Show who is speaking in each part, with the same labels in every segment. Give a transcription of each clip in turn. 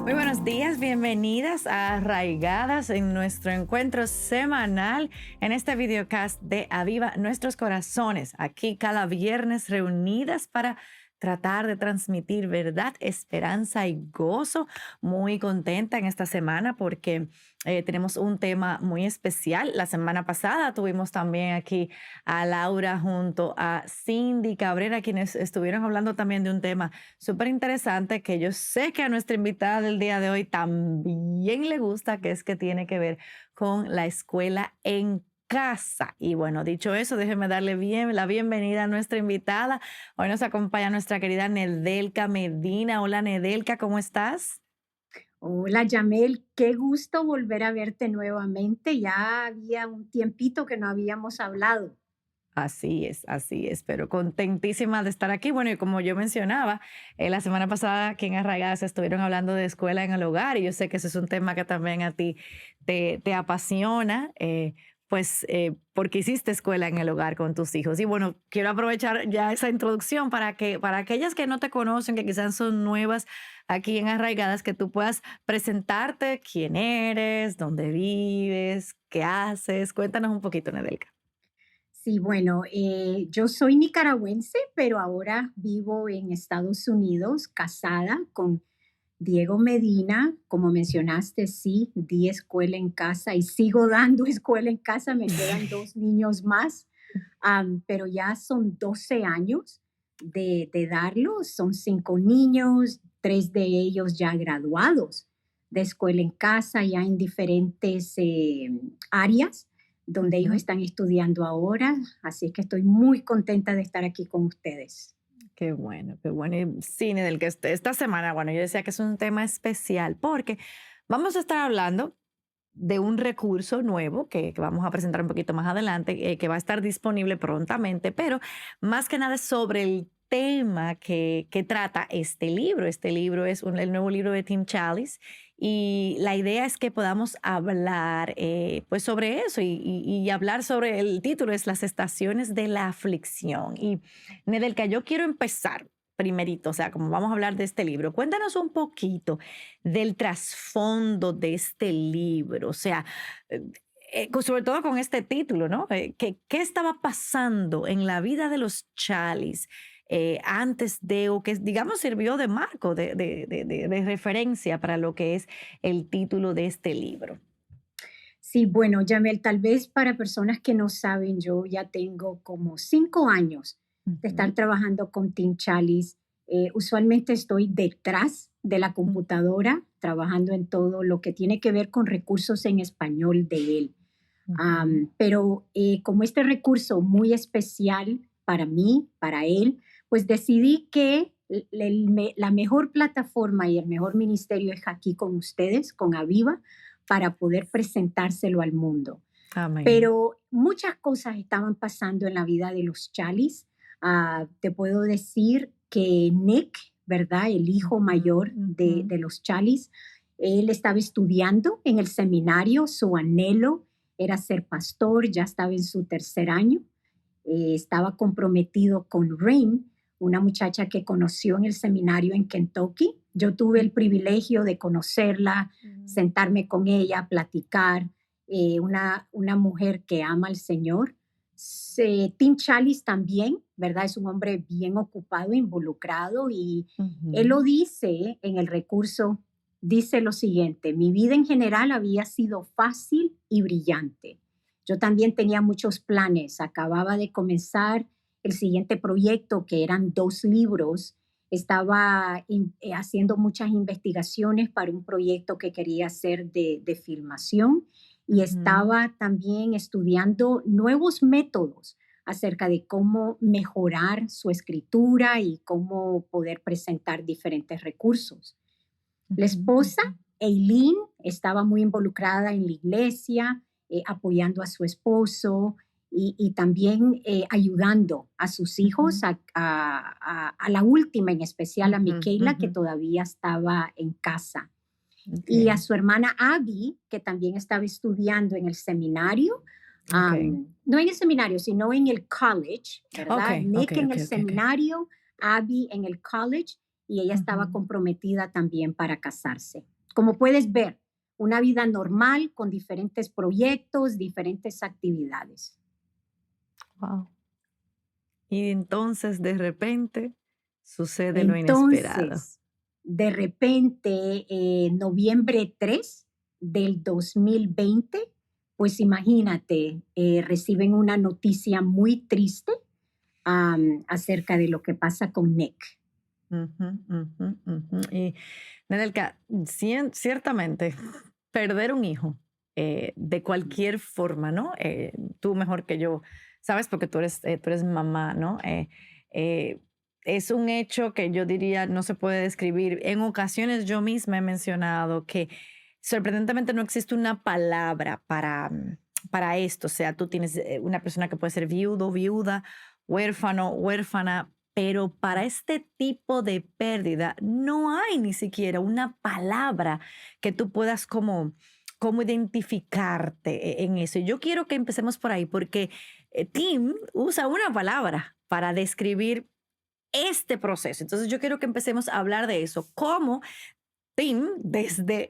Speaker 1: Muy buenos días, bienvenidas a Arraigadas en nuestro encuentro semanal en este videocast de Aviva Nuestros Corazones. Aquí cada viernes reunidas para tratar de transmitir verdad, esperanza y gozo. Muy contenta en esta semana porque tenemos un tema muy especial. La semana pasada tuvimos también aquí a Laura junto a Cindy Cabrera, quienes estuvieron hablando también de un tema súper interesante que yo sé que a nuestra invitada del día de hoy también le gusta, que es que tiene que ver con la escuela en casa. Y bueno, dicho eso, déjeme darle la bienvenida a nuestra invitada. Hoy nos acompaña nuestra querida Nedelka Medina. Hola Nedelka, ¿cómo estás?
Speaker 2: Hola, Yamel, qué gusto volver a verte nuevamente. Ya había un tiempito que no habíamos hablado.
Speaker 1: Así es, pero contentísima de estar aquí. Bueno, y como yo mencionaba, la semana pasada aquí en Arraigadas estuvieron hablando de escuela en el hogar y yo sé que ese es un tema que también a ti te apasiona, porque hiciste escuela en el hogar con tus hijos. Y bueno, quiero aprovechar ya esa introducción para aquellas que no te conocen, que quizás son nuevas aquí en Arraigadas, que tú puedas presentarte, quién eres, dónde vives, qué haces. Cuéntanos un poquito, Nedelka.
Speaker 2: Sí, bueno, yo soy nicaragüense, pero ahora vivo en Estados Unidos, casada con Diego Medina. Como mencionaste, sí, di escuela en casa y sigo dando escuela en casa. Me quedan dos niños más, pero ya son 12 años de darlo. Son cinco niños, tres de ellos ya graduados de escuela en casa, ya en diferentes áreas donde ellos
Speaker 1: Ujú.
Speaker 2: están estudiando ahora. Así que estoy muy contenta de estar aquí con ustedes.
Speaker 1: Qué bueno, qué bueno. Y cine del que esta semana, bueno, yo decía que es un tema especial porque vamos a estar hablando de un recurso nuevo que vamos a presentar un poquito más adelante, que va a estar disponible prontamente, pero más que nada es sobre el tema que trata este libro. Este libro es el nuevo libro de Tim Challies y la idea es que podamos hablar pues sobre eso y hablar sobre el título, es Las estaciones de la aflicción. Y Nedelka, yo quiero empezar primerito, o sea, como vamos a hablar de este libro, cuéntanos un poquito del trasfondo de este libro, o sea, eh, sobre todo con este título, ¿no? ¿Qué estaba pasando en la vida de los Chalis antes de, o que digamos sirvió de marco, de referencia para lo que es el título de este libro?
Speaker 2: Sí, bueno, Yamel, tal vez para personas que no saben, yo ya tengo como 5 años de estar
Speaker 1: Ujú,
Speaker 2: trabajando con Team Chalice. Usualmente estoy detrás de la
Speaker 1: ujú,
Speaker 2: computadora, trabajando en todo lo que tiene que ver con recursos en español de él.
Speaker 1: ujú,
Speaker 2: Pero como este recurso muy especial para mí, para él, pues decidí que la mejor plataforma y el mejor ministerio es aquí con ustedes, con Aviva, para poder presentárselo al mundo.
Speaker 1: amén.
Speaker 2: Pero muchas cosas estaban pasando en la vida de los Chalis. Te puedo decir que Nick, ¿verdad? El hijo
Speaker 1: Ujú,
Speaker 2: mayor
Speaker 1: ujú,
Speaker 2: de los Chalis, él estaba estudiando en el seminario, su anhelo era ser pastor, ya estaba en su tercer año. Estaba comprometido con Rain, una muchacha que conoció en el seminario en Kentucky. Yo tuve el privilegio de conocerla,
Speaker 1: ujú.
Speaker 2: sentarme con ella, platicar. Una mujer que ama al Señor. Tim Challis también, ¿verdad? Es un hombre bien ocupado, involucrado, y él lo
Speaker 1: Ujú,
Speaker 2: dice en el recurso, dice lo siguiente: mi vida en general había sido fácil y brillante. Yo también tenía muchos planes, acababa de comenzar el siguiente proyecto, que eran 2 libros. Estaba haciendo muchas investigaciones para un proyecto que quería hacer de filmación, y
Speaker 1: ujú.
Speaker 2: estaba también estudiando nuevos métodos acerca de cómo mejorar su escritura y cómo poder presentar diferentes recursos. La
Speaker 1: Ujú,
Speaker 2: esposa,
Speaker 1: ujú,
Speaker 2: Eileen, estaba muy involucrada en la iglesia, apoyando a su esposo y también ayudando a sus hijos,
Speaker 1: ujú,
Speaker 2: a la última en especial, a
Speaker 1: ujú,
Speaker 2: Michaela,
Speaker 1: ujú.
Speaker 2: que todavía estaba en casa, y a
Speaker 1: Okey,
Speaker 2: su hermana Abby, que también estaba estudiando en el seminario.
Speaker 1: okey,
Speaker 2: No en el seminario, sino en el college, ¿verdad?
Speaker 1: okey,
Speaker 2: Nick
Speaker 1: okey,
Speaker 2: en el
Speaker 1: okey, okey, okey.
Speaker 2: seminario, Abby en el college, y ella estaba
Speaker 1: Ujú.
Speaker 2: comprometida también para casarse. Como puedes ver, una vida normal con diferentes proyectos, diferentes actividades.
Speaker 1: Wow. Y entonces de repente sucede lo inesperado.
Speaker 2: Entonces, de repente, noviembre 3 del 2020, pues imagínate, reciben una noticia muy triste acerca de lo que pasa con Nick.
Speaker 1: Ujú, ujú, ujú. Y Nedelka, ciertamente, perder un hijo de cualquier forma, ¿no? Tú mejor que yo, sabes, porque tú eres mamá, ¿no? Eh, es un hecho que yo diría no se puede describir. En ocasiones yo misma he mencionado que sorprendentemente no existe una palabra para esto. O sea, tú tienes una persona que puede ser viudo, viuda, huérfano, huérfana, pero para este tipo de pérdida no hay ni siquiera una palabra que tú puedas como identificarte en eso. Yo quiero que empecemos por ahí porque Tim usa una palabra para describir este proceso. Entonces yo quiero que empecemos a hablar de eso. Cómo Tim,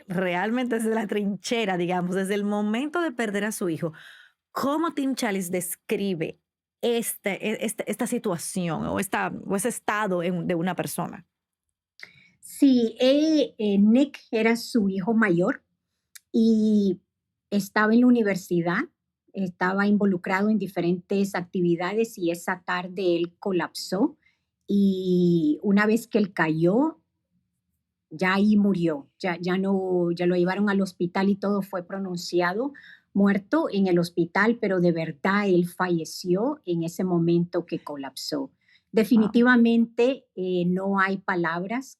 Speaker 1: realmente desde la trinchera, digamos, desde el momento de perder a su hijo, cómo Tim Chalice describe esta situación o ese estado de una persona.
Speaker 2: Sí, Nick era su hijo mayor y estaba en la universidad, estaba involucrado en diferentes actividades y esa tarde él colapsó y una vez que él cayó, ya ahí murió, ya no, ya lo llevaron al hospital y todo fue pronunciado muerto en el hospital, pero de verdad él falleció en ese momento que colapsó.
Speaker 1: Wow.
Speaker 2: Definitivamente no hay palabras,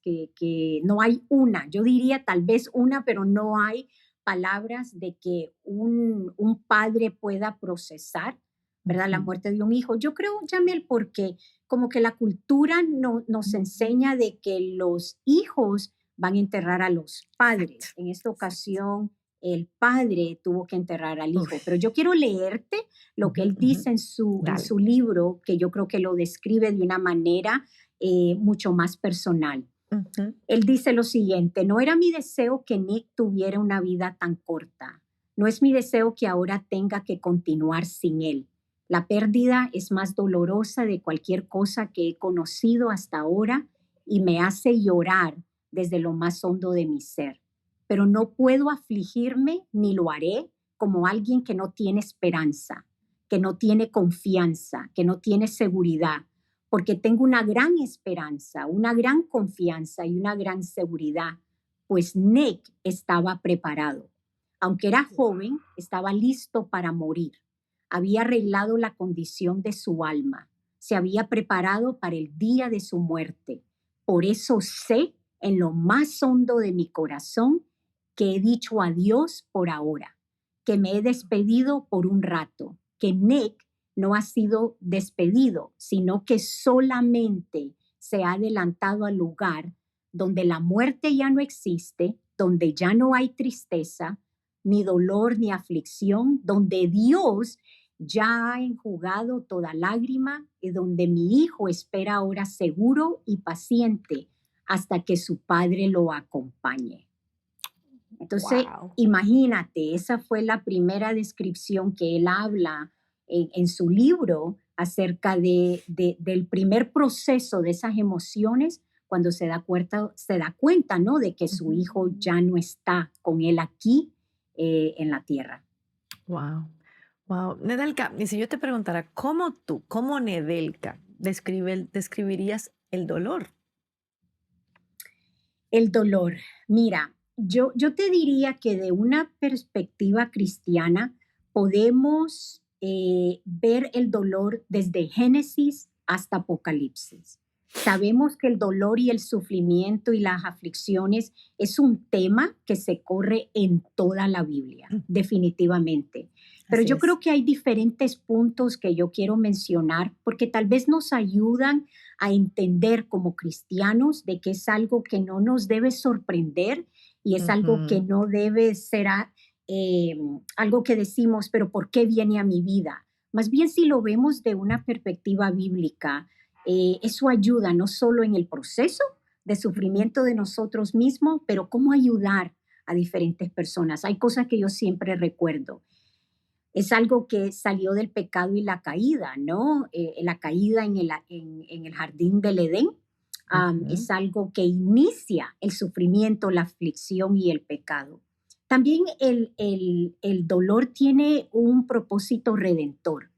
Speaker 2: no hay una, yo diría tal vez una, pero no hay palabras de que un padre pueda procesar, ¿verdad? La
Speaker 1: Ujú.
Speaker 2: muerte de un hijo. Yo creo, Jamel, porque como que la cultura nos enseña de que los hijos van a enterrar a los
Speaker 1: Exacto.
Speaker 2: padres. En esta
Speaker 1: Exacto.
Speaker 2: ocasión, el padre tuvo que enterrar al hijo. Pero
Speaker 1: Uf.
Speaker 2: yo quiero leerte lo que
Speaker 1: Ujú,
Speaker 2: él
Speaker 1: ujú.
Speaker 2: dice en
Speaker 1: Dale.
Speaker 2: su libro, que yo creo que lo describe de una manera mucho más personal.
Speaker 1: Ujú.
Speaker 2: Él dice lo siguiente: no era mi deseo que Nick tuviera una vida tan corta. No es mi deseo que ahora tenga que continuar sin él. La pérdida es más dolorosa de cualquier cosa que he conocido hasta ahora y me hace llorar desde lo más hondo de mi ser. Pero no puedo afligirme ni lo haré como alguien que no tiene esperanza, que no tiene confianza, que no tiene seguridad, porque tengo una gran esperanza, una gran confianza y una gran seguridad, pues Nick estaba preparado. Aunque era joven, estaba listo para morir. Había arreglado la condición de su alma. Se había preparado para el día de su muerte. Por eso sé en lo más hondo de mi corazón que he dicho adiós por ahora, que me he despedido por un rato, que Nick no ha sido despedido, sino que solamente se ha adelantado al lugar donde la muerte ya no existe, donde ya no hay tristeza, ni dolor, ni aflicción, donde Dios ya ha enjugado toda lágrima y donde mi hijo espera ahora seguro y paciente hasta que su padre lo acompañe. Entonces,
Speaker 1: Wow.
Speaker 2: imagínate, esa fue la primera descripción que él habla en su libro acerca del primer proceso de esas emociones cuando se da cuenta, ¿no? De que su hijo ya no está con él aquí en la tierra.
Speaker 1: Wow. Wow. Nedelka, y si yo te preguntara, ¿cómo tú, cómo Nedelka, describirías el dolor?
Speaker 2: El dolor. Mira, yo te diría que de una perspectiva cristiana podemos ver el dolor desde Génesis hasta Apocalipsis. Sabemos que el dolor y el sufrimiento y las aflicciones es un tema que se corre en toda la Biblia, definitivamente. Pero
Speaker 1: Así
Speaker 2: yo
Speaker 1: es.
Speaker 2: creo que hay diferentes puntos que yo quiero mencionar porque tal vez nos ayudan a entender como cristianos de que es algo que no nos debe sorprender y es algo que
Speaker 1: Ujú.
Speaker 2: no debe ser eh, algo que decimos, pero ¿por qué viene a mi vida? Más bien si lo vemos de una perspectiva bíblica, eso ayuda no solo en el proceso de
Speaker 1: Ujú.
Speaker 2: sufrimiento de nosotros mismos, pero cómo ayudar a diferentes personas. Hay cosas que yo siempre recuerdo. Es algo que salió del pecado y la caída, ¿no? La caída en el jardín del Edén.
Speaker 1: Ujú.
Speaker 2: Es algo que inicia el sufrimiento, la aflicción y el pecado. También el dolor tiene un propósito redentor.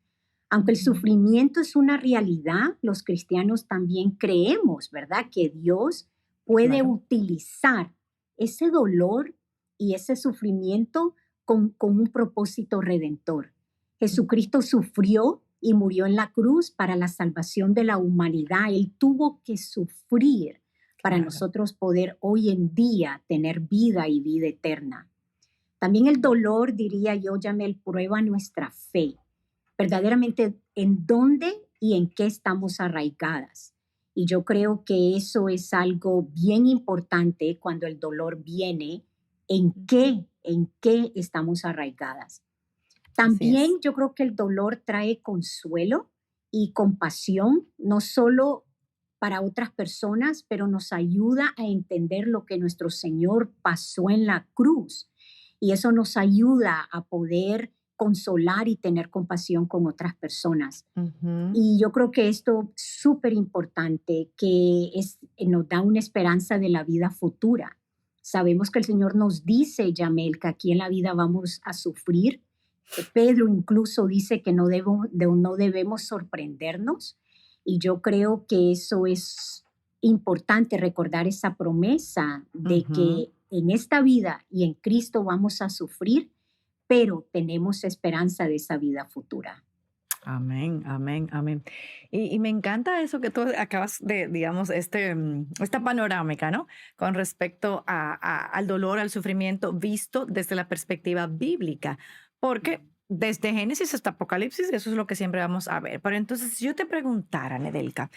Speaker 2: Aunque el
Speaker 1: Ujú.
Speaker 2: sufrimiento es una realidad, los cristianos también creemos, ¿verdad? Que Dios puede
Speaker 1: Claro.
Speaker 2: utilizar ese dolor y ese sufrimiento con un propósito redentor. Jesucristo sufrió y murió en la cruz para la salvación de la humanidad. Él tuvo que sufrir para
Speaker 1: Claro.
Speaker 2: nosotros poder hoy en día tener vida y vida eterna. También el dolor, diría yo, Yamel, prueba nuestra fe, verdaderamente en dónde y en qué estamos arraigadas. Y yo creo que eso es algo bien importante cuando el dolor viene,
Speaker 1: Ujú.
Speaker 2: en qué estamos arraigadas.
Speaker 1: Así
Speaker 2: También
Speaker 1: es.
Speaker 2: yo creo que el dolor trae consuelo y compasión, no solo para otras personas, pero nos ayuda a entender lo que nuestro Señor pasó en la cruz. Y eso nos ayuda a poder consolar y tener compasión con otras personas.
Speaker 1: Ujú.
Speaker 2: Y yo creo que esto es súper importante, que nos da una esperanza de la vida futura. Sabemos que el Señor nos dice, Yamel, que aquí en la vida vamos a sufrir. Pedro incluso dice que no debemos sorprendernos. Y yo creo que eso es importante, recordar esa promesa de
Speaker 1: Ujú.
Speaker 2: que en esta vida y en Cristo vamos a sufrir, pero tenemos esperanza de esa vida futura.
Speaker 1: Amén, amén, amén. Y me encanta eso que tú acabas de, digamos, esta panorámica, ¿no? Con respecto al dolor, al sufrimiento, visto desde la perspectiva bíblica. Porque desde Génesis hasta Apocalipsis, eso es lo que siempre vamos a ver. Pero entonces, si yo te preguntara, Nedelka,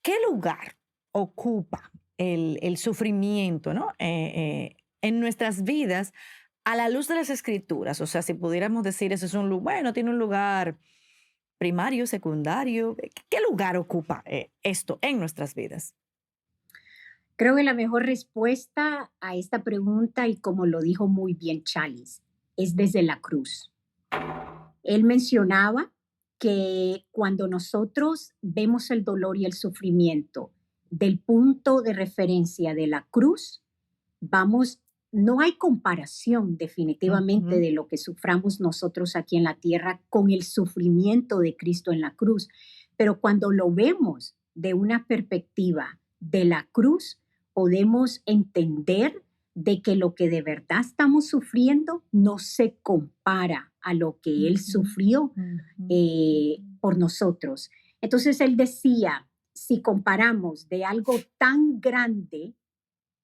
Speaker 1: ¿qué lugar ocupa el sufrimiento, ¿no? En nuestras vidas a la luz de las escrituras? O sea, si pudiéramos decir, eso es un lugar, bueno, tiene un lugar primario, secundario. ¿Qué lugar ocupa esto en nuestras vidas?
Speaker 2: Creo que la mejor respuesta a esta pregunta, y como lo dijo muy bien Chalice, es desde la cruz. Él mencionaba que cuando nosotros vemos el dolor y el sufrimiento del punto de referencia de la cruz, vamos, no hay comparación definitivamente
Speaker 1: Ujú.
Speaker 2: de lo que suframos nosotros aquí en la tierra con el sufrimiento de Cristo en la cruz. Pero cuando lo vemos de una perspectiva de la cruz, podemos entender de que lo que de verdad estamos sufriendo no se compara a lo que Él
Speaker 1: Ujú.
Speaker 2: sufrió
Speaker 1: Ujú.
Speaker 2: por nosotros. Entonces Él decía, si comparamos de algo tan grande,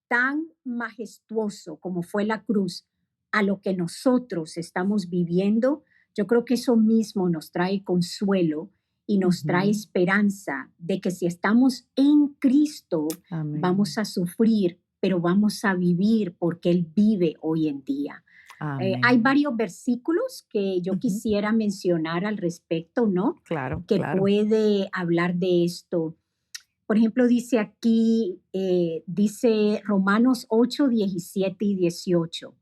Speaker 2: tan majestuoso como fue la cruz a lo que nosotros estamos viviendo, yo creo que eso mismo nos trae consuelo y nos trae
Speaker 1: Ujú.
Speaker 2: esperanza de que si estamos en Cristo, vamos
Speaker 1: Amén.
Speaker 2: a sufrir, pero vamos a vivir porque Él vive hoy en día. Hay
Speaker 1: Amén.
Speaker 2: varios versículos que yo
Speaker 1: Ujú.
Speaker 2: quisiera mencionar al respecto, ¿no?
Speaker 1: Claro,
Speaker 2: Que
Speaker 1: claro.
Speaker 2: puede hablar de esto. Por ejemplo, dice aquí, dice Romanos 8, 17 y 18.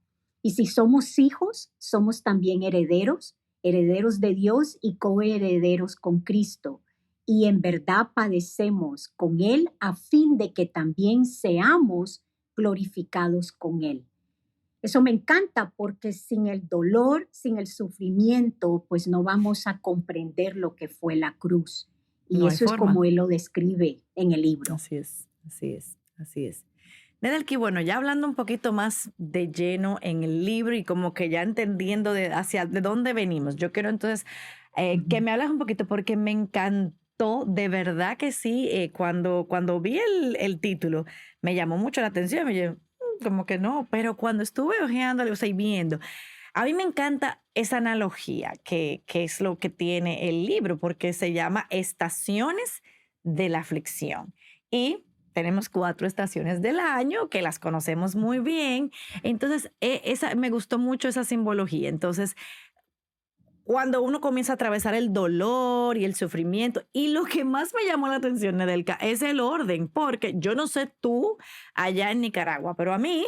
Speaker 2: Y si somos hijos, somos también herederos, herederos de Dios y coherederos con Cristo. Y en verdad padecemos con Él a fin de que también seamos glorificados con Él. Eso me encanta porque sin el dolor, sin el sufrimiento, pues no vamos a comprender lo que fue la cruz. Y
Speaker 1: No hay
Speaker 2: eso es
Speaker 1: forma.
Speaker 2: como él lo describe en el libro.
Speaker 1: Así es, así es, así es. Nedelki, bueno, ya hablando un poquito más de lleno en el libro y como que ya entendiendo hacia de dónde venimos, yo quiero entonces que
Speaker 2: Ujú.
Speaker 1: me hablas un poquito porque me encantó, de verdad que sí, cuando vi el título, me llamó mucho la atención, me dije, como que no, pero cuando estuve hojeándole, o sea, y viendo, a mí me encanta esa analogía que es lo que tiene el libro, porque se llama Estaciones de la Aflicción. Y tenemos 4 estaciones del año que las conocemos muy bien. Entonces, me gustó mucho esa simbología. Entonces, cuando uno comienza a atravesar el dolor y el sufrimiento. Y lo que más me llamó la atención, Nedelka, es el orden, porque yo no sé tú allá en Nicaragua, pero a mí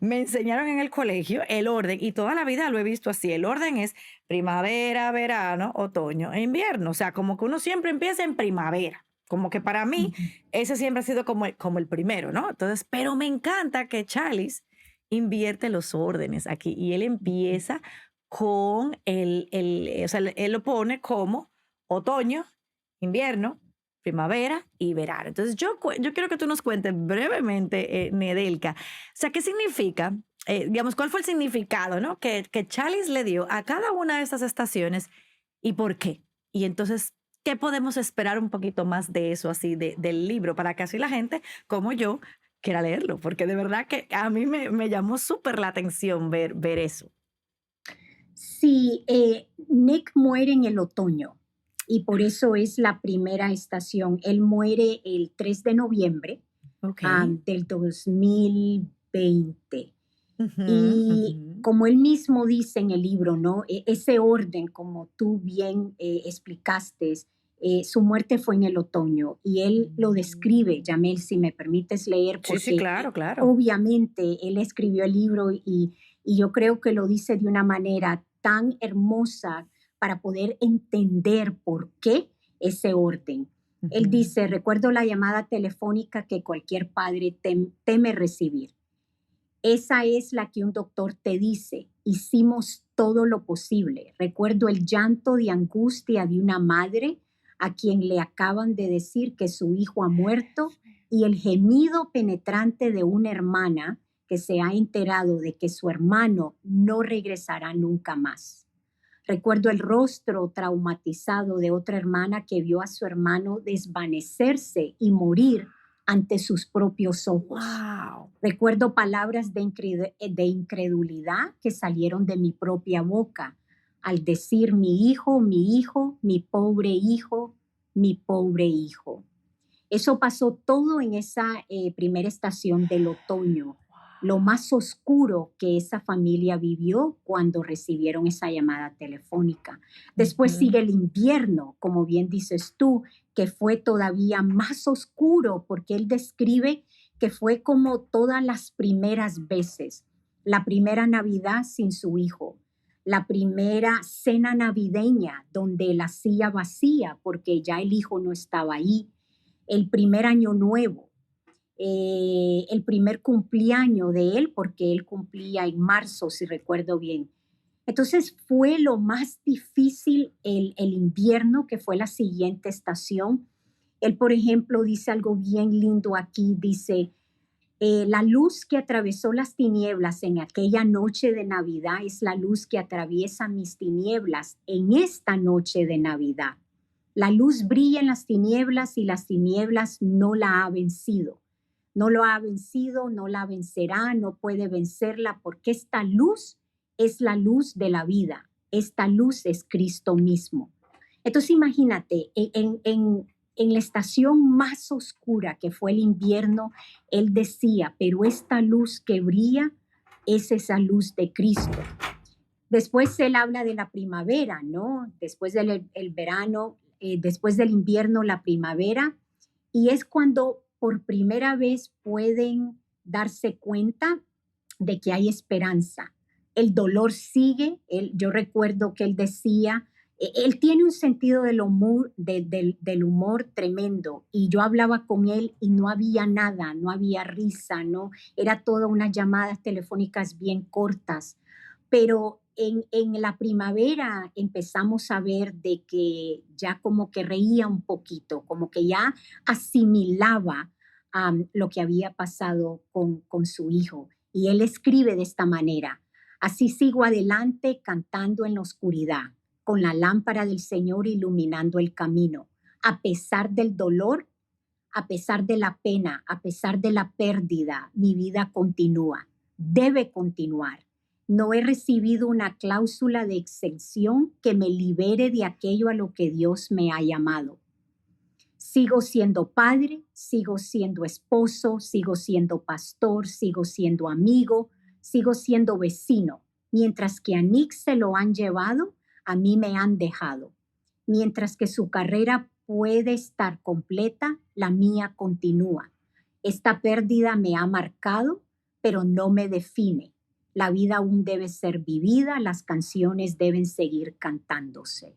Speaker 1: me enseñaron en el colegio el orden y toda la vida lo he visto así. El orden es primavera, verano, otoño e invierno. O sea, como que uno siempre empieza en primavera. Como que para mí
Speaker 2: Ujú.
Speaker 1: ese siempre ha sido como el primero, ¿no? Entonces, pero me encanta que Chalice invierte los órdenes aquí y él
Speaker 2: Ujú.
Speaker 1: empieza con o sea, él lo pone como otoño, invierno, primavera y verano. Entonces, yo quiero que tú nos cuentes brevemente, Nedelka, o sea, ¿qué significa, digamos, cuál fue el significado, ¿no? Que Chalice le dio a cada una de estas estaciones y por qué? Y entonces, ¿qué podemos esperar un poquito más de eso, así, del libro, para que así la gente, como yo, quiera leerlo? Porque de verdad que a mí me llamó súper la atención ver eso.
Speaker 2: Sí, Nick muere en el otoño y por eso es la primera estación. Él muere el 3 de noviembre
Speaker 1: Ok.
Speaker 2: del 2020.
Speaker 1: Ujú,
Speaker 2: Y
Speaker 1: ujú.
Speaker 2: como él mismo dice en el libro, ¿no? Ese orden, como tú bien explicaste, su muerte fue en el otoño y él lo describe,
Speaker 1: Mm.
Speaker 2: Jamel, si me permites leer,
Speaker 1: Sí, sí,
Speaker 2: porque
Speaker 1: claro, claro.
Speaker 2: obviamente él escribió el libro y yo creo que lo dice de una manera tan hermosa para poder entender por qué ese orden. Él
Speaker 1: Ujú.
Speaker 2: dice, recuerdo la llamada telefónica que cualquier padre teme recibir. Esa es la que un doctor te dice, hicimos todo lo posible. Recuerdo el llanto de angustia de una madre a quien le acaban de decir que su hijo ha muerto y el gemido penetrante de una hermana que se ha enterado de que su hermano no regresará nunca más. Recuerdo el rostro traumatizado de otra hermana que vio a su hermano desvanecerse y morir ante sus propios ojos.
Speaker 1: Wow.
Speaker 2: Recuerdo palabras de incredulidad que salieron de mi propia boca al decir mi hijo, mi hijo, mi pobre hijo, mi pobre hijo. Eso pasó todo en esa primera estación del otoño, lo más oscuro que esa familia vivió cuando recibieron esa llamada telefónica. Después
Speaker 1: Ujú.
Speaker 2: sigue el invierno, como bien dices tú, que fue todavía más oscuro porque él describe que fue como todas las primeras veces. La primera Navidad sin su hijo, la primera cena navideña donde la silla vacía porque ya el hijo no estaba ahí, el primer año nuevo, el primer cumpleaños de él, porque él cumplía en marzo, si recuerdo bien. Entonces fue lo más difícil el invierno, que fue la siguiente estación. Él, por ejemplo, dice algo bien lindo aquí, dice, la luz que atravesó las tinieblas en aquella noche de Navidad es la luz que atraviesa mis tinieblas en esta noche de Navidad. La luz brilla en las tinieblas y las tinieblas no la ha vencido. No lo ha vencido, no la vencerá, no puede vencerla porque esta luz es la luz de la vida. Esta luz es Cristo mismo. Entonces imagínate, en la estación más oscura que fue el invierno, él decía, pero esta luz que brilla es esa luz de Cristo. Después él habla de la primavera, ¿no? Después del el verano, después del invierno, la primavera, y es cuando por primera vez pueden darse cuenta de que hay esperanza. El dolor sigue, yo recuerdo que él decía, él tiene un sentido del humor tremendo y yo hablaba con él y no había nada, no había risa, no, era todas unas llamadas telefónicas bien cortas, pero en la primavera empezamos a ver de que ya como que reía un poquito, como que ya asimilaba lo que había pasado con su hijo. Y él escribe de esta manera, así sigo adelante cantando en la oscuridad, con la lámpara del Señor iluminando el camino, a pesar del dolor, a pesar de la pena, a pesar de la pérdida, mi vida continúa, debe continuar. No he recibido una cláusula de exención que me libere de aquello a lo que Dios me ha llamado. Sigo siendo padre, sigo siendo esposo, sigo siendo pastor, sigo siendo amigo, sigo siendo vecino. Mientras que a Nick se lo han llevado, a mí me han dejado. Mientras que su carrera puede estar completa, la mía continúa. Esta pérdida me ha marcado, pero no me define. La vida aún debe ser vivida, las canciones deben seguir cantándose.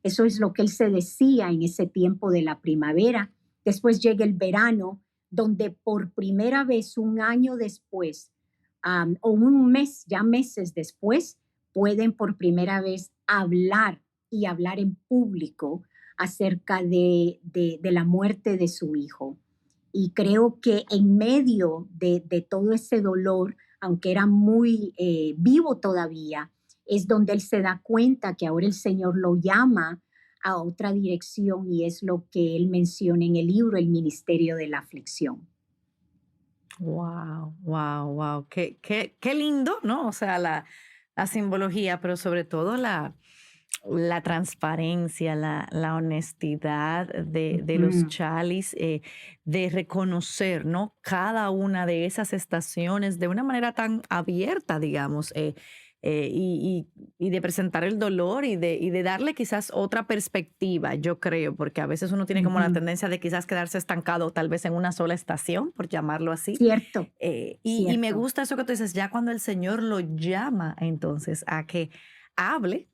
Speaker 2: Eso es lo que él se decía en ese tiempo de la primavera. Después llega el verano, donde por primera vez un año después, o un mes, ya meses después, pueden por primera vez hablar y hablar en público acerca de la muerte de su hijo. Y creo que en medio de todo ese dolor, aunque era muy vivo todavía, es donde él se da cuenta que ahora el Señor lo llama a otra dirección y es lo que él menciona en el libro, el ministerio de la aflicción.
Speaker 1: Wow, wow, wow. Qué lindo, ¿no? O sea, la simbología, pero sobre todo la transparencia, la honestidad de los
Speaker 2: Ujú.
Speaker 1: chalis, de reconocer, ¿no? Cada una de esas estaciones de una manera tan abierta, digamos, y de presentar el dolor y de darle quizás otra perspectiva, yo creo, porque a veces uno tiene como la
Speaker 2: Ujú.
Speaker 1: tendencia de quizás quedarse estancado tal vez en una sola estación, por llamarlo así.
Speaker 2: Cierto,
Speaker 1: Y me
Speaker 2: cierto.
Speaker 1: gusta eso que tú dices, ya cuando el Señor lo llama entonces a que hable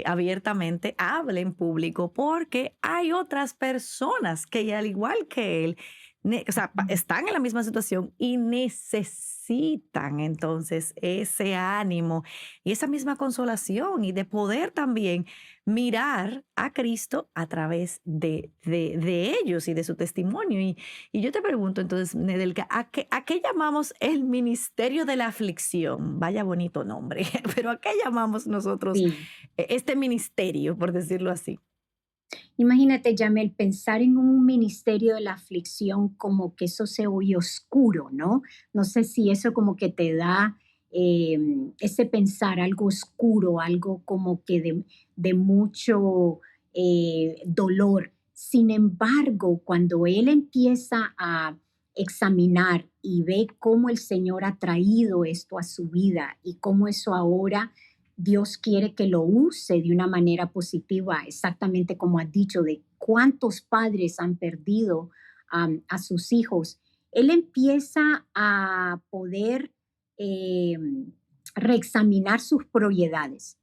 Speaker 1: abiertamente, hable en público, porque hay otras personas que al igual que él, o sea,
Speaker 2: Ujú.
Speaker 1: están en la misma situación y necesitan entonces ese ánimo y esa misma consolación y de poder también mirar a Cristo a través de ellos y de su testimonio. Y yo te pregunto entonces, Nedelka, ¿a qué llamamos el ministerio de la aflicción? Vaya bonito nombre, pero ¿a qué llamamos nosotros
Speaker 2: Sí.
Speaker 1: este ministerio, por decirlo así?
Speaker 2: Imagínate, Jamel, pensar en un ministerio de la aflicción como que eso se oye oscuro, ¿no? No sé si eso como que te da ese pensar algo oscuro, algo como que de mucho dolor. Sin embargo, cuando él empieza a examinar y ve cómo el Señor ha traído esto a su vida y cómo eso ahora Dios quiere que lo use de una manera positiva, exactamente como has dicho, de cuántos padres han perdido a sus hijos. Él empieza a poder eh, reexaminar sus prioridades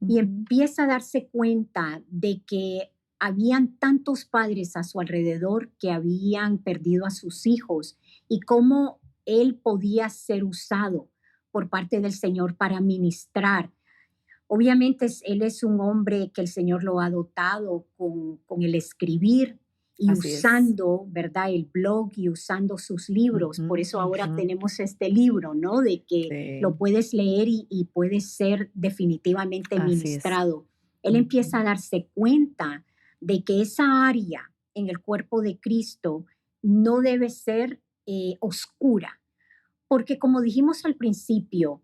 Speaker 2: y
Speaker 1: Ujú.
Speaker 2: empieza a darse cuenta de que habían tantos padres a su alrededor que habían perdido a sus hijos y cómo él podía ser usado por parte del Señor para ministrar. Obviamente él es un hombre que el Señor lo ha dotado con el escribir y
Speaker 1: Así es.
Speaker 2: usando, ¿verdad? El blog y usando sus libros. Por
Speaker 1: Ujú,
Speaker 2: eso ahora
Speaker 1: ujú.
Speaker 2: tenemos este libro, ¿no? De que lo
Speaker 1: Sí,
Speaker 2: puedes leer y puede ser definitivamente
Speaker 1: así es.
Speaker 2: ministrado. Él empieza
Speaker 1: Ujú.
Speaker 2: a darse cuenta de que esa área en el cuerpo de Cristo no debe ser oscura, porque como dijimos al principio,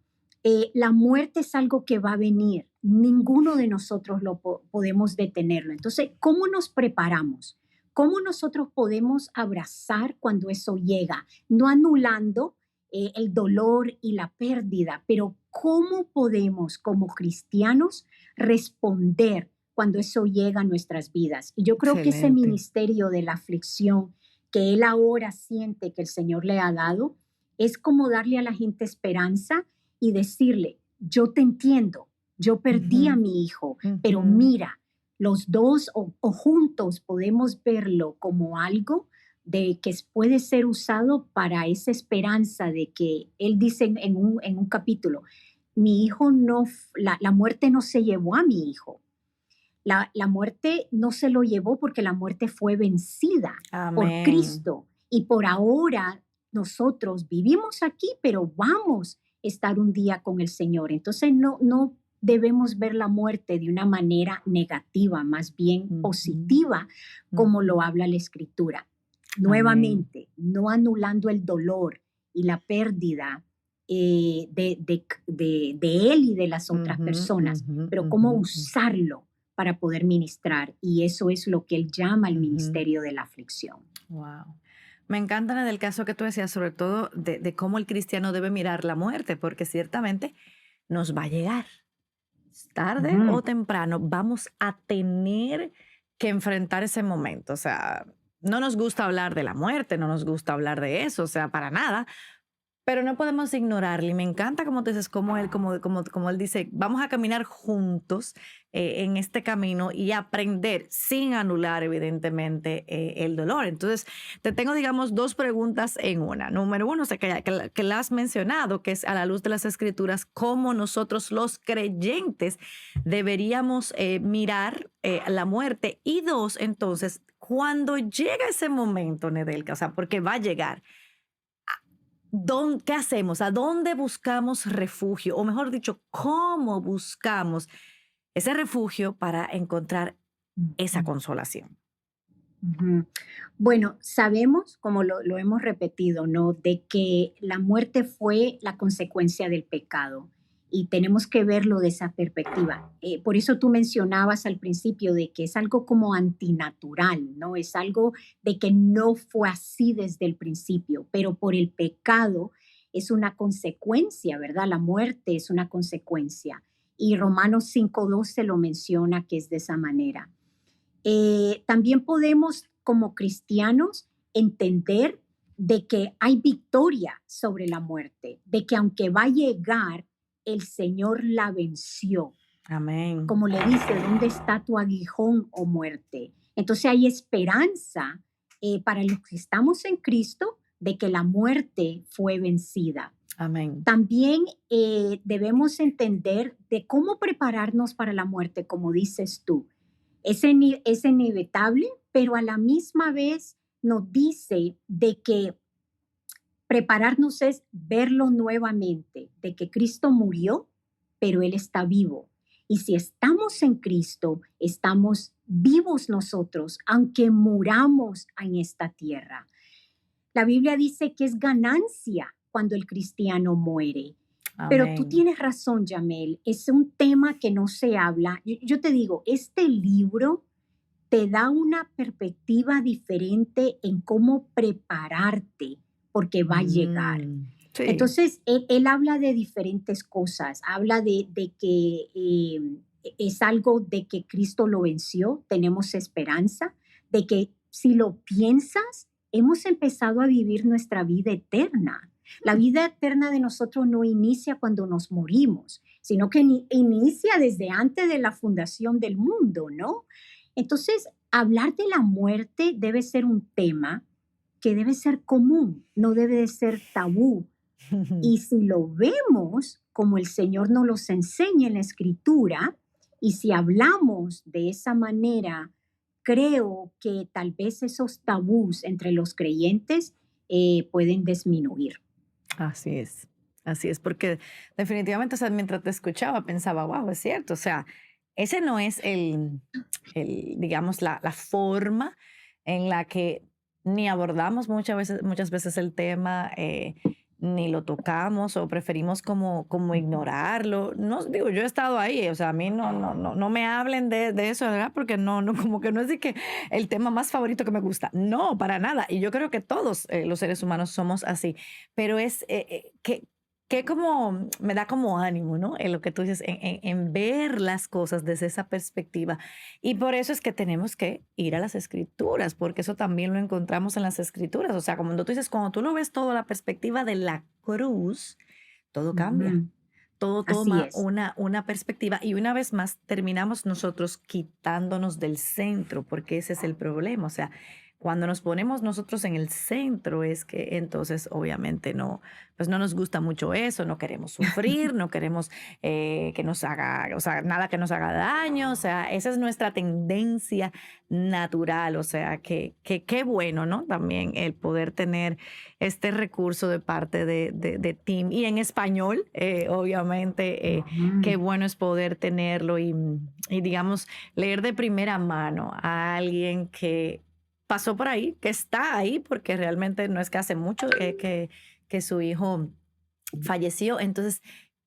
Speaker 2: la muerte es algo que va a venir. Ninguno de nosotros podemos detenerlo. Entonces, ¿cómo nos preparamos? ¿Cómo nosotros podemos abrazar cuando eso llega? No anulando el dolor y la pérdida, pero ¿cómo podemos como cristianos responder cuando eso llega a nuestras vidas? Y yo creo que ese
Speaker 1: Excelente.
Speaker 2: ministerio de la aflicción que él ahora siente que el Señor le ha dado, es como darle a la gente esperanza y decirle, yo te entiendo, yo perdí a
Speaker 1: Ujú,
Speaker 2: mi hijo, pero
Speaker 1: ujú.
Speaker 2: mira, los dos o juntos podemos verlo como algo de que puede ser usado para esa esperanza de que él dice en un capítulo, mi hijo no, la muerte no se llevó a mi hijo, la muerte no se lo llevó porque la muerte fue vencida por
Speaker 1: Amén.
Speaker 2: Cristo y por ahora nosotros vivimos aquí, pero vamos a estar un día con el Señor. Entonces no debemos ver la muerte de una manera negativa, más bien
Speaker 1: Ujú,
Speaker 2: positiva, como
Speaker 1: ujú.
Speaker 2: lo habla la Escritura.
Speaker 1: Amén.
Speaker 2: Nuevamente, no anulando el dolor y la pérdida de él y de las otras
Speaker 1: Ujú,
Speaker 2: personas,
Speaker 1: ujú,
Speaker 2: pero cómo
Speaker 1: ujú,
Speaker 2: usarlo para poder ministrar. Y eso es lo que él llama el
Speaker 1: ujú.
Speaker 2: ministerio de la aflicción.
Speaker 1: Wow. Me encanta del caso que tú decías, sobre todo de cómo el cristiano debe mirar la muerte, porque ciertamente nos va a llegar. tarde o
Speaker 2: Ujú.
Speaker 1: temprano vamos a tener que enfrentar ese momento. O sea, no nos gusta hablar de la muerte, no nos gusta hablar de eso, o sea, para nada, pero no podemos ignorarle. Y me encanta como tú dices, como él dice, vamos a caminar juntos en este camino y aprender sin anular, evidentemente, el dolor. Entonces, te tengo, digamos, dos preguntas en una. Número uno, sé que la has mencionado, que es a la luz de las escrituras, cómo nosotros los creyentes deberíamos mirar la muerte. Y dos, entonces, cuando llega ese momento, Nedelka, o sea, porque va a llegar, ¿qué hacemos? ¿A dónde buscamos refugio? O mejor dicho, ¿cómo buscamos ese refugio para encontrar esa
Speaker 2: Ujú.
Speaker 1: consolación?
Speaker 2: Ujú. Bueno, sabemos, como lo hemos repetido, ¿no? De que la muerte fue la consecuencia del pecado y tenemos que verlo de esa perspectiva. Por eso tú mencionabas al principio de que es algo como antinatural, ¿no? Es algo de que no fue así desde el principio, pero por el pecado es una consecuencia, ¿verdad? La muerte es una consecuencia. Y Romanos 5:12 lo menciona que es de esa manera. También podemos, como cristianos, entender de que hay victoria sobre la muerte, de que aunque va a llegar, el Señor la venció.
Speaker 1: Amén.
Speaker 2: Como le dice, ¿dónde está tu aguijón o muerte? Entonces hay esperanza para los que estamos en Cristo de que la muerte fue vencida.
Speaker 1: Amén.
Speaker 2: También debemos entender de cómo prepararnos para la muerte, como dices tú. Es inevitable, pero a la misma vez nos dice de que prepararnos es verlo nuevamente, de que Cristo murió, pero Él está vivo. Y si estamos en Cristo, estamos vivos nosotros, aunque muramos en esta tierra. La Biblia dice que es ganancia cuando el cristiano muere. Pero tú
Speaker 1: Amén.
Speaker 2: tienes razón, Yamel, es un tema que no se habla. Yo te digo, este libro te da una perspectiva diferente en cómo prepararte porque va a llegar.
Speaker 1: Sí.
Speaker 2: Entonces, él habla de diferentes cosas, habla de que es algo de que Cristo lo venció, tenemos esperanza, de que si lo piensas, hemos empezado a vivir nuestra vida eterna. La vida eterna de nosotros no inicia cuando nos morimos, sino que inicia desde antes de la fundación del mundo, ¿no? Entonces, hablar de la muerte debe ser un tema que debe ser común, no debe de ser tabú. Y si lo vemos como el Señor nos los enseña en la Escritura, y si hablamos de esa manera, creo que tal vez esos tabús entre los creyentes pueden disminuir.
Speaker 1: Así es. Así es, porque definitivamente, o sea, mientras te escuchaba, pensaba, wow, es cierto. O sea, ese no es digamos, la forma en la que ni abordamos muchas veces el tema, ni lo tocamos o preferimos como ignorarlo. No, digo, yo he estado ahí, o sea, a mí no me hablen de eso, ¿verdad? Porque no, como que no es de que el tema más favorito que me gusta. No, para nada. Y yo creo que todos los seres humanos somos así, pero es que como me da como ánimo, ¿no? En lo que tú dices, en ver las cosas desde esa perspectiva. Y por eso es que tenemos que ir a las escrituras, porque eso también lo encontramos en las escrituras. O sea, como tú dices, cuando tú lo ves todo la perspectiva de la cruz, todo cambia.
Speaker 2: Ujú.
Speaker 1: Todo
Speaker 2: Así
Speaker 1: toma
Speaker 2: es.
Speaker 1: una perspectiva y una vez más terminamos nosotros quitándonos del centro, porque ese es el problema. O sea, cuando nos ponemos nosotros en el centro es que entonces obviamente no, pues no nos gusta mucho eso, no queremos sufrir, no queremos que nos haga, o sea, nada que nos haga daño. O sea, esa es nuestra tendencia natural. O sea, que qué bueno, ¿no? También el poder tener este recurso de parte de Tim y en español, obviamente, qué
Speaker 2: Ujú.
Speaker 1: bueno es poder tenerlo y, digamos, leer de primera mano a alguien que pasó por ahí, que está ahí, porque realmente no es que hace mucho que su hijo falleció. Entonces,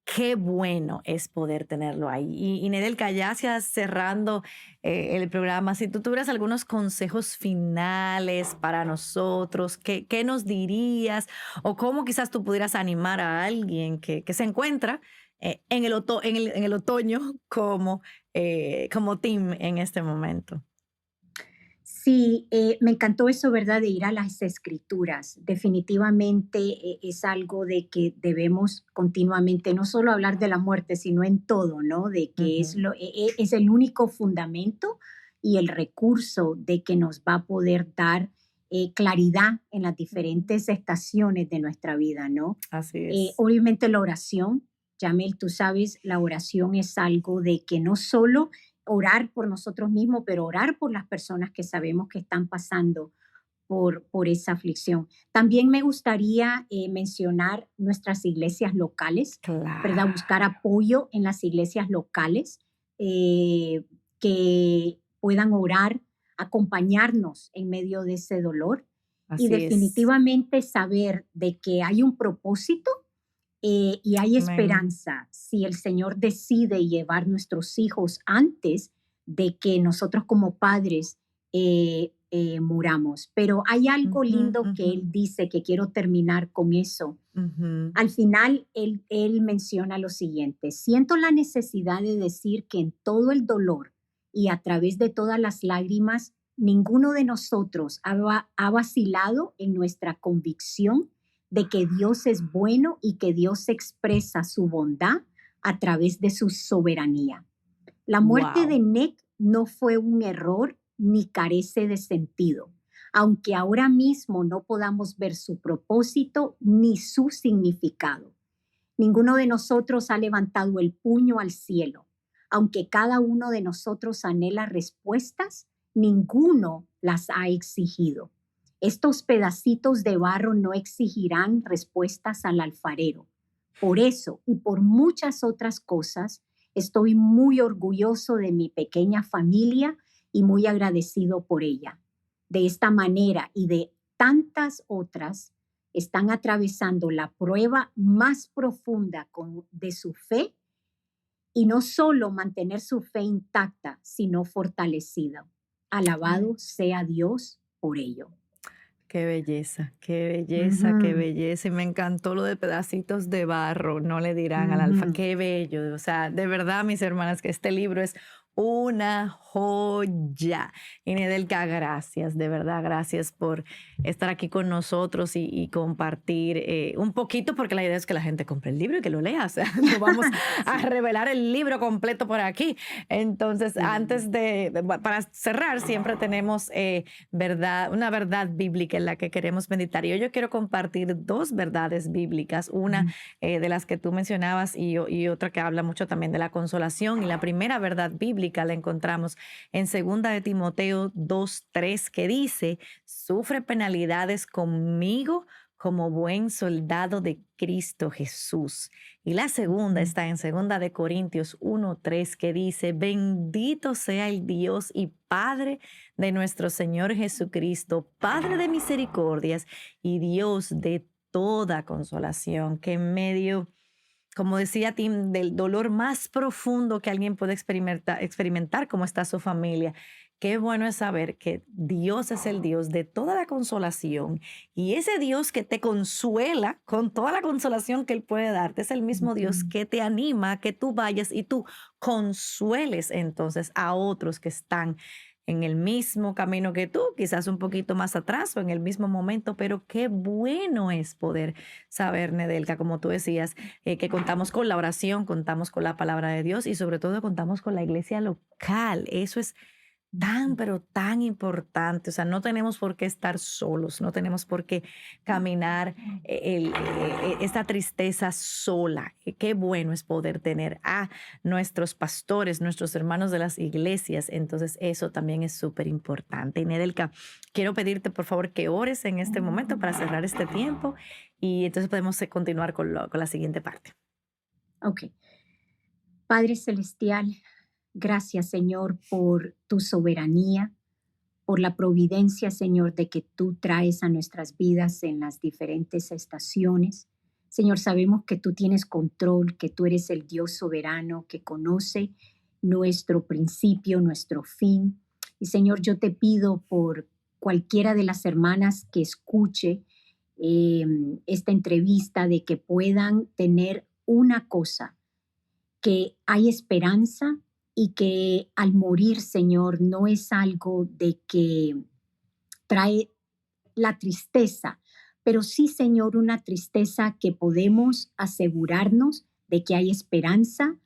Speaker 1: qué bueno es poder tenerlo ahí. Y Nedelka, ya hacia cerrando el programa, si tú tuvieras algunos consejos finales para nosotros, ¿qué nos dirías? O cómo quizás tú pudieras animar a alguien que se encuentra en el otoño como team en este momento.
Speaker 2: Sí, me encantó eso, ¿verdad? De ir a las escrituras. Definitivamente es algo de que debemos continuamente, no solo hablar de la muerte, sino en todo, ¿no? De que es,
Speaker 1: Ujú.
Speaker 2: es el único fundamento y el recurso de que nos va a poder dar claridad en las diferentes estaciones de nuestra vida, ¿no?
Speaker 1: Así es.
Speaker 2: Obviamente la oración, Jamel, tú sabes, la oración es algo de que no solo orar por nosotros mismos, pero orar por las personas que sabemos que están pasando por esa aflicción. También me gustaría mencionar nuestras iglesias locales, ¿verdad? Buscar
Speaker 1: Claro,
Speaker 2: apoyo en las iglesias locales eh, que puedan orar, acompañarnos en medio de ese dolor y
Speaker 1: así es.
Speaker 2: definitivamente saber de que hay un propósito y hay
Speaker 1: Amén.
Speaker 2: esperanza si el Señor decide llevar nuestros hijos antes de que nosotros como padres muramos. Pero hay algo
Speaker 1: Ujú,
Speaker 2: lindo
Speaker 1: ujú,
Speaker 2: que Él dice, que quiero terminar con eso.
Speaker 1: ujú.
Speaker 2: Al final, él menciona lo siguiente: siento la necesidad de decir que en todo el dolor y a través de todas las lágrimas, ninguno de nosotros ha vacilado en nuestra convicción de que Dios es bueno y que Dios expresa su bondad a través de su soberanía. La muerte de
Speaker 1: Wow.
Speaker 2: Nick no fue un error ni carece de sentido, aunque ahora mismo no podamos ver su propósito ni su significado. Ninguno de nosotros ha levantado el puño al cielo. Aunque cada uno de nosotros anhela respuestas, ninguno las ha exigido. Estos pedacitos de barro no exigirán respuestas al alfarero. Por eso y por muchas otras cosas, estoy muy orgulloso de mi pequeña familia y muy agradecido por ella. De esta manera y de tantas otras, están atravesando la prueba más profunda de su fe y no solo mantener su fe intacta, sino fortalecida. Alabado sea Dios por ello.
Speaker 1: Qué belleza, qué belleza, qué
Speaker 2: Ujú,
Speaker 1: belleza. Y me encantó lo de pedacitos de barro, no le dirán al alfa.
Speaker 2: ujú.
Speaker 1: Qué bello. O sea, de verdad, mis hermanas, que este libro es una joya. Y Nedelka, gracias, de verdad, gracias por estar aquí con nosotros y compartir un poquito, porque la idea es que la gente compre el libro y que lo lea. O sea, no vamos a
Speaker 2: Sí,
Speaker 1: revelar el libro completo por aquí. Entonces,
Speaker 2: sí.
Speaker 1: para cerrar, siempre tenemos verdad, una verdad bíblica en la que queremos meditar. Y hoy yo quiero compartir dos verdades bíblicas, una
Speaker 2: Ujú.
Speaker 1: de las que tú mencionabas y otra que habla mucho también de la consolación. Y la primera verdad bíblica la encontramos en segunda de Timoteo 2:3 que dice, sufre penalidades conmigo como buen soldado de Cristo Jesús. Y la segunda
Speaker 2: Ujú.
Speaker 1: está en segunda de Corintios 1:3 que dice, bendito sea el Dios y Padre de nuestro Señor Jesucristo, Padre de misericordias y Dios de toda consolación, que en medio, como decía Tim, del dolor más profundo que alguien puede experimentar como está su familia. Qué bueno es saber que Dios es el Dios de toda la consolación y ese Dios que te consuela con toda la consolación que Él puede darte es el mismo Dios
Speaker 2: Ujú.
Speaker 1: que te anima a que tú vayas y tú consueles entonces a otros que están en el mismo camino que tú, quizás un poquito más atrás o en el mismo momento, pero qué bueno es poder saber, Nedelka, como tú decías, que contamos con la oración, contamos con la palabra de Dios y sobre todo contamos con la iglesia local. Eso es tan,
Speaker 2: Ujú.
Speaker 1: pero tan importante. O sea, no tenemos por qué estar solos, no tenemos por qué caminar esta tristeza sola. Qué bueno es poder tener a nuestros pastores, nuestros hermanos de las iglesias. Entonces, eso también es súper importante. Y Nedelka, quiero pedirte por favor que ores en este momento para cerrar este tiempo y entonces podemos continuar con la siguiente parte.
Speaker 2: Ok. Padre Celestial, gracias Señor por tu soberanía, por la providencia, Señor, de que tú traes a nuestras vidas en las diferentes estaciones. Señor, sabemos que tú tienes control, que tú eres el Dios soberano que conoce nuestro principio, nuestro fin. Y Señor, yo te pido por cualquiera de las hermanas que escuche eh, esta entrevista, de que puedan tener una cosa, que hay esperanza y que al morir, Señor, no es algo de que trae la tristeza, pero sí, Señor, una tristeza que podemos asegurarnos de que hay esperanza.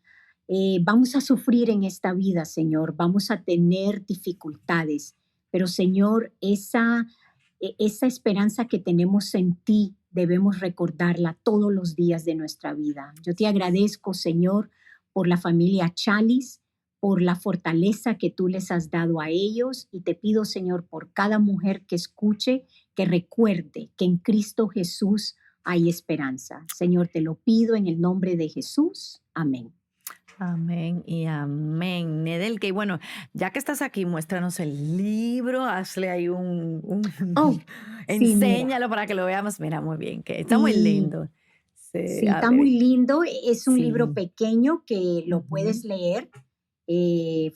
Speaker 2: Vamos a sufrir en esta vida, Señor, vamos a tener dificultades, pero Señor, esa esperanza que tenemos en ti debemos recordarla todos los días de nuestra vida. Yo te agradezco, Señor, por la familia Chalis, por la fortaleza que tú les has dado a ellos, y te pido, Señor, por cada mujer que escuche, que recuerde que en Cristo Jesús hay esperanza. Señor, te lo pido en el nombre de Jesús. Amén.
Speaker 1: Amén y amén. Nedelka, y bueno, ya que estás aquí, muéstranos el libro, hazle ahí
Speaker 2: Oh, sí, mira.
Speaker 1: enséñalo para que lo veamos. Mira, muy bien, que está muy
Speaker 2: Sí,
Speaker 1: lindo. Sí,
Speaker 2: sí,
Speaker 1: a
Speaker 2: está muy
Speaker 1: ver,
Speaker 2: lindo. Es un libro
Speaker 1: sí.
Speaker 2: pequeño que lo
Speaker 1: Ujú.
Speaker 2: puedes leer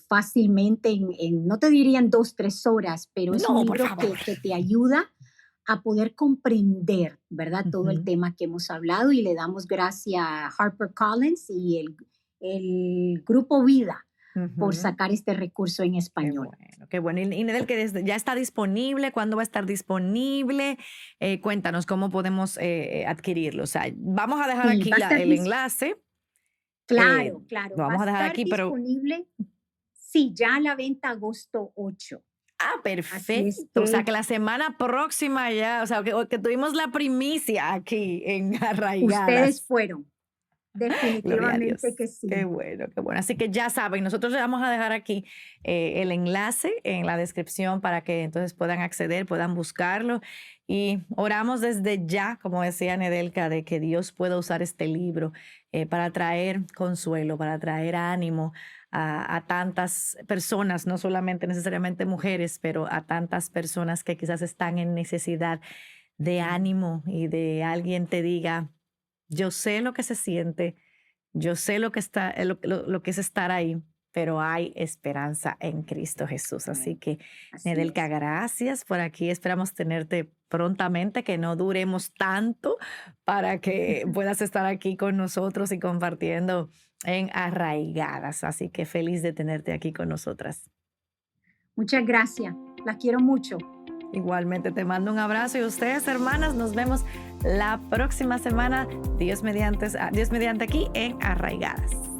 Speaker 2: fácilmente no te dirían 2, 3 horas, pero es un
Speaker 1: No, por
Speaker 2: libro
Speaker 1: favor.
Speaker 2: que te ayuda a poder comprender, ¿verdad? Todo el
Speaker 1: Ujú.
Speaker 2: tema que hemos hablado, y le damos gracias a HarperCollins y el Grupo Vida por
Speaker 1: Ujú.
Speaker 2: sacar este recurso en
Speaker 1: Qué
Speaker 2: español.
Speaker 1: bueno, qué bueno. Y Nedel, que ya está disponible, ¿cuándo va a estar disponible? Cuéntanos cómo podemos adquirirlo. O sea, vamos a dejar
Speaker 2: Sí,
Speaker 1: aquí
Speaker 2: va a estar
Speaker 1: el enlace, eh,
Speaker 2: claro, claro,
Speaker 1: lo
Speaker 2: va a
Speaker 1: vamos a dejar
Speaker 2: estar
Speaker 1: aquí, pero
Speaker 2: disponible, sí, ya a la venta agosto 8. Así es
Speaker 1: perfecto. O sea,
Speaker 2: que
Speaker 1: que la semana próxima ya, o sea, que tuvimos la primicia aquí en
Speaker 2: ustedes
Speaker 1: Arraigadas.
Speaker 2: fueron,
Speaker 1: Gloria a
Speaker 2: definitivamente
Speaker 1: Dios.
Speaker 2: que
Speaker 1: Qué
Speaker 2: sí.
Speaker 1: bueno, qué bueno. Así que ya saben, nosotros le vamos a dejar aquí el enlace en la descripción para que entonces puedan acceder, puedan buscarlo. Y oramos desde ya, como decía Nedelka, de que Dios pueda usar este libro para traer consuelo, para traer ánimo a tantas personas, no solamente necesariamente mujeres, pero a tantas personas que quizás están en necesidad de ánimo y de alguien te diga, yo sé lo que se siente, yo sé lo que está, lo que es estar ahí, pero hay esperanza en Cristo Jesús. Así
Speaker 2: Amén.
Speaker 1: que,
Speaker 2: Así
Speaker 1: Nedelka,
Speaker 2: es.
Speaker 1: gracias por aquí. Esperamos tenerte prontamente, que no duremos tanto para que puedas estar aquí con nosotros y compartiendo en Arraigadas. Así que feliz de tenerte aquí con nosotras.
Speaker 2: Muchas gracias. La quiero mucho.
Speaker 1: Igualmente te mando un abrazo y ustedes, hermanas, nos vemos la próxima semana. Dios mediante aquí en Arraigadas.